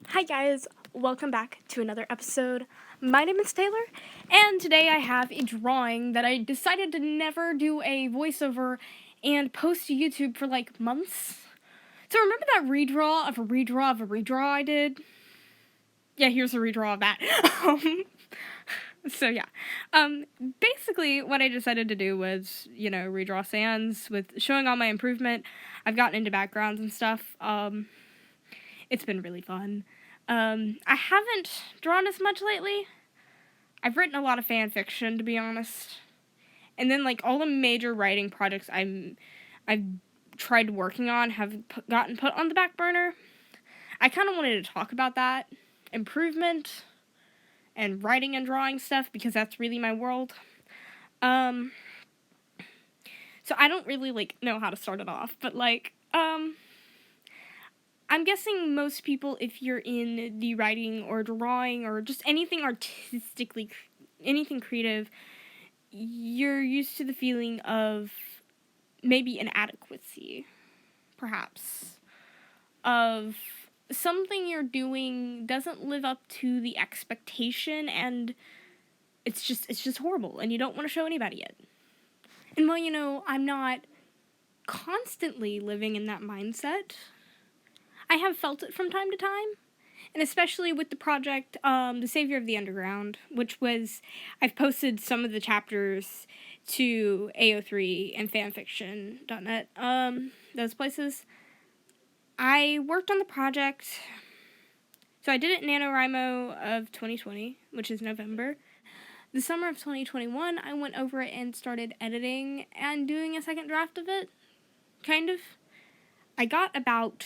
Hi guys, welcome back to another episode. My name is Taylor, and today I have a drawing that I decided to never do a voiceover and post to YouTube for like months. So remember that redraw I did? Yeah, here's a redraw of that. So yeah. Basically what I decided to do was, redraw Sans with showing all my improvement. I've gotten into backgrounds and stuff. It's been really fun. I haven't drawn as much lately. I've written a lot of fan fiction, to be honest. And then, like, all the major writing projects I've tried working on have gotten put on the back burner. I kind of wanted to talk about that. Improvement and writing and drawing stuff, because that's really my world. So I don't really, know how to start it off, but, I'm guessing most people, if you're in the writing or drawing or just anything anything creative, you're used to the feeling of maybe inadequacy, perhaps, of something you're doing doesn't live up to the expectation, and it's just horrible, and you don't want to show anybody it. And well, I'm not constantly living in that mindset. I have felt it from time to time, and especially with the project, The Savior of the Underground, which was, I've posted some of the chapters to AO3 and fanfiction.net, those places. I worked on the project, so I did it in NaNoWriMo of 2020, which is November. The summer of 2021, I went over it and started editing and doing a second draft of it, kind of. I got about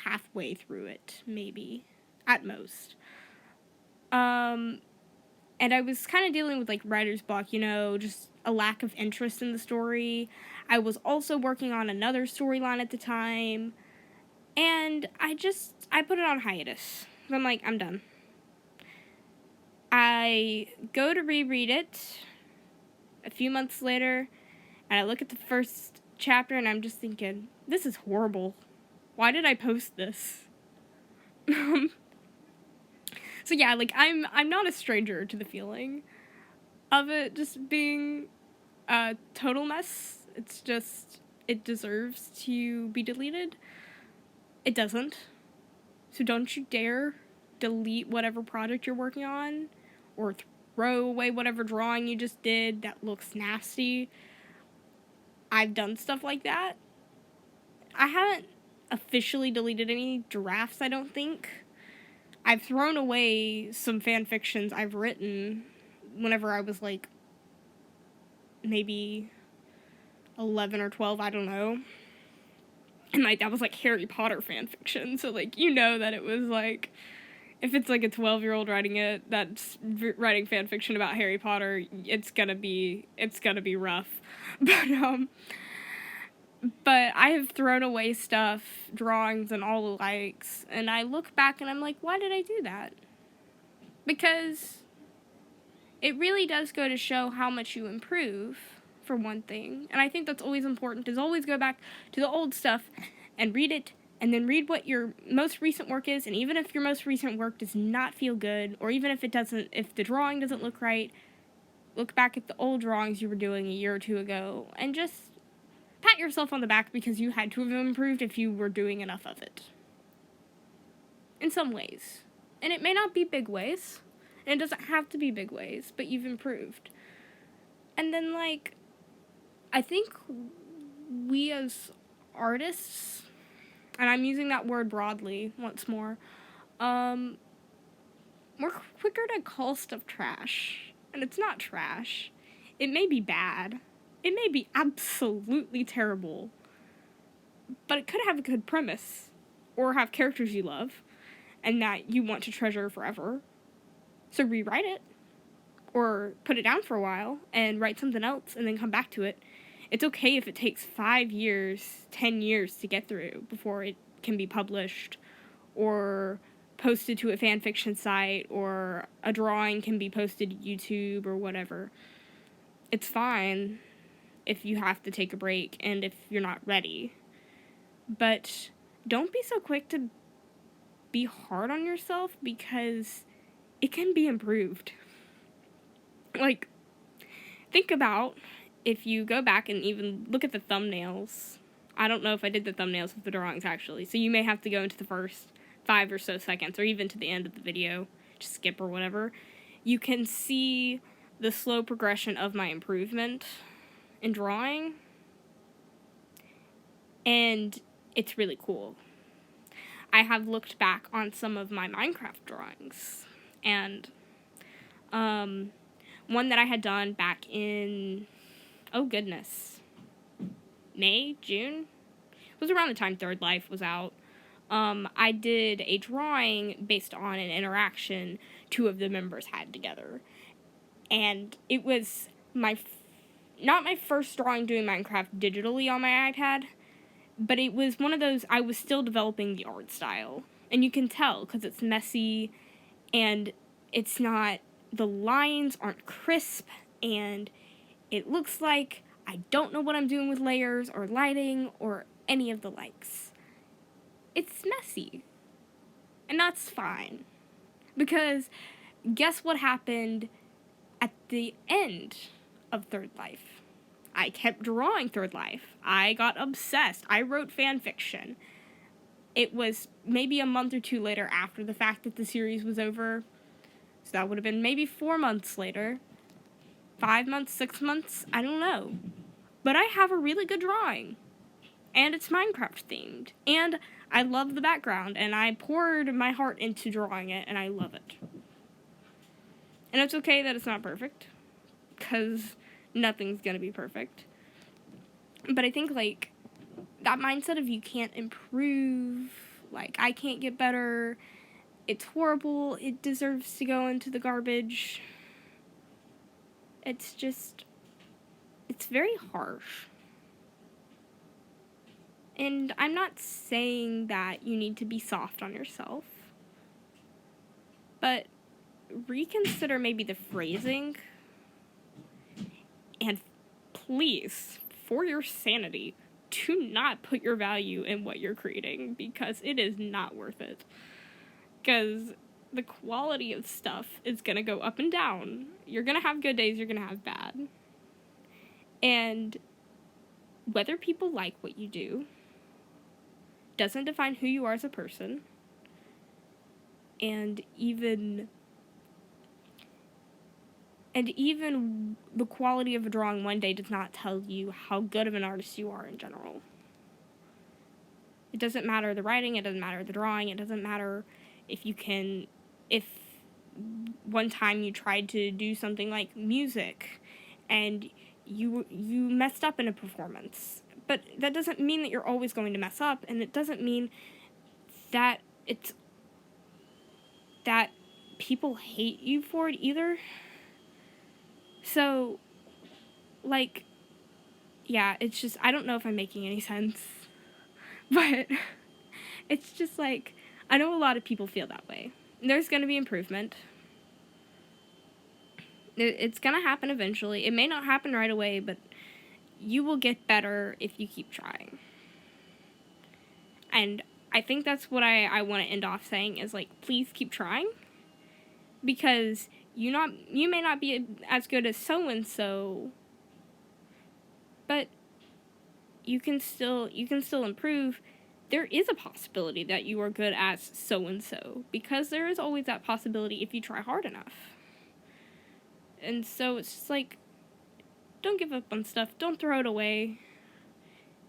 halfway through it, maybe, at most. And I was kind of dealing with, writer's block, just a lack of interest in the story. I was also working on another storyline at the time, and I put it on hiatus. I'm like, I'm done. I go to reread it a few months later, and I look at the first chapter, and I'm just thinking, this is horrible. Why did I post this? So yeah, I'm not a stranger to the feeling of it just being a total mess. It's just, it deserves to be deleted. It doesn't. So don't you dare delete whatever project you're working on, or throw away whatever drawing you just did that looks nasty. I've done stuff like that. I haven't officially deleted any drafts, I don't think. I've thrown away some fan fictions I've written whenever I was maybe 11 or 12, I don't know. And that was Harry Potter fan fiction, so that it was if it's a 12-year-old writing it, that's writing fan fiction about Harry Potter, it's gonna be rough. But I have thrown away stuff, drawings and all the likes, and I look back and I'm like, why did I do that? Because it really does go to show how much you improve, for one thing. And I think that's always important, is always go back to the old stuff and read it, and then read what your most recent work is, and even if your most recent work does not feel good, or even if if the drawing doesn't look right, look back at the old drawings you were doing a year or two ago, and just pat yourself on the back, because you had to have improved if you were doing enough of it. In some ways. And it may not be big ways, and it doesn't have to be big ways, but you've improved. And then, I think we as artists, and I'm using that word broadly once more, we're quicker to call stuff trash. And it's not trash. It may be bad. It may be absolutely terrible. But it could have a good premise. Or have characters you love, and that you want to treasure forever. So rewrite it. Or put it down for a while, and write something else, and then come back to it. It's okay if it takes 5 years, 10 years to get through before it can be published, or posted to a fanfiction site, or a drawing can be posted to YouTube, or whatever. It's fine if you have to take a break, and if you're not ready. But don't be so quick to be hard on yourself because it can be improved. Like, think about if you go back and even look at the thumbnails. I don't know if I did the thumbnails with the drawings, actually, so you may have to go into the first 5 or so seconds, or even to the end of the video, just skip or whatever. You can see the slow progression of my improvement in drawing, and it's really cool. I have looked back on some of my Minecraft drawings, and one that I had done back in, oh goodness, May, June? It was around the time Third Life was out. I did a drawing based on an interaction 2 of the members had together. And it was not my first drawing doing Minecraft digitally on my iPad, but it was one of those, I was still developing the art style. And you can tell, because it's messy, and it's not, the lines aren't crisp, and it looks like I don't know what I'm doing with layers, or lighting, or any of the likes. It's messy. And that's fine. Because guess what happened at the end of Third Life? I kept drawing Third Life. I got obsessed. I wrote fan fiction. It was maybe a month or 2 later after the fact that the series was over. So that would have been maybe 4 months later. 5 months, 6 months, I don't know. But I have a really good drawing. And it's Minecraft themed. And I love the background. And I poured my heart into drawing it. And I love it. And it's okay that it's not perfect. Because nothing's going to be perfect. But I think, like, that mindset of you can't improve. Like, I can't get better. It's horrible. It deserves to go into the garbage. It's just, it's very harsh. And I'm not saying that you need to be soft on yourself, but reconsider maybe the phrasing, and please, for your sanity, do not put your value in what you're creating, because it is not worth it. Because the quality of stuff is going to go up and down. You're going to have good days, you're going to have bad. And whether people like what you do doesn't define who you are as a person. And even the quality of a drawing one day does not tell you how good of an artist you are in general. It doesn't matter the writing, it doesn't matter the drawing, it doesn't matter if one time you tried to do something like music and you messed up in a performance. But that doesn't mean that you're always going to mess up, and it doesn't mean that that people hate you for it either. So, like, yeah, it's just, I don't know if I'm making any sense, but it's just like, I know a lot of people feel that way. There's going to be improvement. It's going to happen eventually. It may not happen right away, but you will get better if you keep trying. And I think that's what I want to end off saying is, like, please keep trying. Because you may not be as good as so-and-so, but you can still improve. There is a possibility that you are good as so-and-so, because there is always that possibility if you try hard enough. And so it's just like, don't give up on stuff, don't throw it away.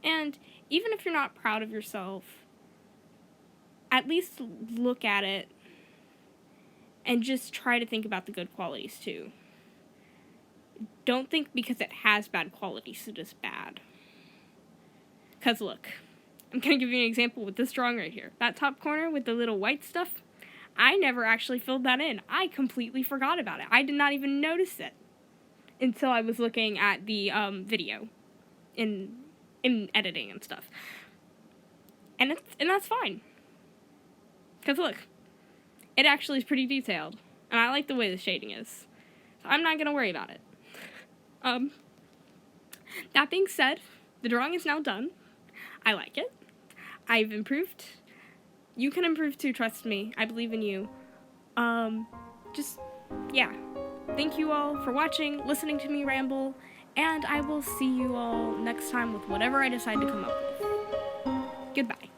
And even if you're not proud of yourself, at least look at it and just try to think about the good qualities too. Don't think because it has bad qualities it is bad. Because look, I'm going to give you an example with this drawing right here. That top corner with the little white stuff, I never actually filled that in. I completely forgot about it. I did not even notice it until I was looking at the video in editing and stuff. And that's fine. Because look, it actually is pretty detailed. And I like the way the shading is. So I'm not going to worry about it. That being said, the drawing is now done. I like it. I've improved. You can improve too, trust me. I believe in you. Yeah. Thank you all for watching, listening to me ramble, and I will see you all next time with whatever I decide to come up with. Goodbye.